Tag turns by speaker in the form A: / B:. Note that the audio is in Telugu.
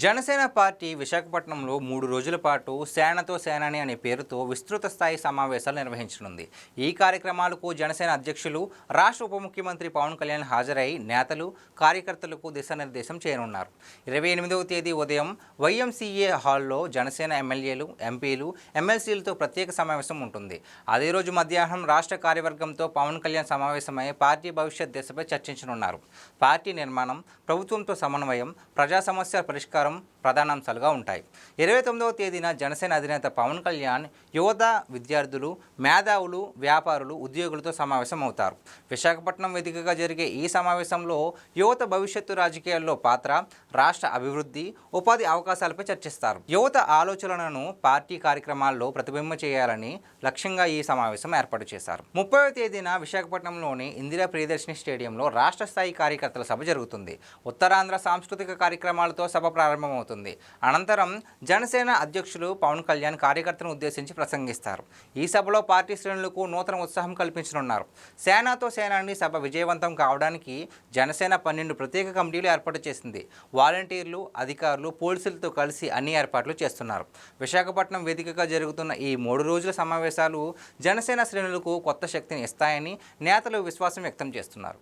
A: జనసేన పార్టీ విశాఖపట్నంలో 3 రోజుల పాటు సేనతో సేనాని అనే పేరుతో విస్తృత స్థాయి సమావేశాలు నిర్వహించనుంది. ఈ కార్యక్రమాలకు జనసేన అధ్యక్షులు, రాష్ట్ర ఉప ముఖ్యమంత్రి పవన్ కళ్యాణ్ హాజరై నేతలు, కార్యకర్తలకు దిశానిర్దేశం చేయనున్నారు. 28వ తేదీ ఉదయం వైఎంసీఏ హాల్లో జనసేన ఎమ్మెల్యేలు, ఎంపీలు, ఎమ్మెల్సీలతో ప్రత్యేక సమావేశం ఉంటుంది. అదే రోజు మధ్యాహ్నం రాష్ట్ర కార్యవర్గంతో పవన్ కళ్యాణ్ సమావేశమై పార్టీ భవిష్యత్ దిశపై చర్చించనున్నారు. పార్టీ నిర్మాణం, ప్రభుత్వంతో సమన్వయం, ప్రజా సమస్యల పరిష్కారం ప్రధానాంశాలుగా ఉంటాయి. 29వ తేదీన జనసేన అధినేత పవన్ కళ్యాణ్ యువత, విద్యార్థులు, మేధావులు, వ్యాపారులు, ఉద్యోగులతో సమావేశం అవుతారు. విశాఖపట్నం వేదికగా జరిగే ఈ సమావేశంలో యువత భవిష్యత్తు రాజకీయాల్లో పాత్ర, రాష్ట్ర అభివృద్ధి, ఉపాధి అవకాశాలపై చర్చిస్తారు. యువత ఆలోచనలను పార్టీ కార్యక్రమాల్లో ప్రతిబింబ చేయాలని లక్ష్యంగా ఈ సమావేశం ఏర్పాటు చేశారు. 30వ తేదీన విశాఖపట్నంలోని ఇందిరా ప్రియదర్శిని స్టేడియంలో రాష్ట్ర స్థాయి కార్యకర్తల సభ జరుగుతుంది. ఉత్తరాంధ్ర సాంస్కృతిక కార్యక్రమాలతో సభ ప్రారంభమవుతుంది. అనంతరం జనసేన అధ్యక్షులు పవన్ కళ్యాణ్ కార్యకర్తలను ఉద్దేశించి ప్రసంగిస్తారు. ఈ సభలో పార్టీ శ్రేణులకు నూతన ఉత్సాహం కల్పించనున్నారు. సేనాతో సేనాని సభ విజయవంతం కావడానికి జనసేన 12 ప్రత్యేక కమిటీలు ఏర్పాటు చేసింది. వాలంటీర్లు, అధికారులు, పోలీసులతో కలిసి అన్ని ఏర్పాట్లు చేస్తున్నారు. విశాఖపట్నం వేదికగా జరుగుతున్న ఈ 3 రోజుల సమావేశాలు జనసేన శ్రేణులకు కొత్త శక్తిని ఇస్తాయని నేతలు విశ్వాసం వ్యక్తం చేస్తున్నారు.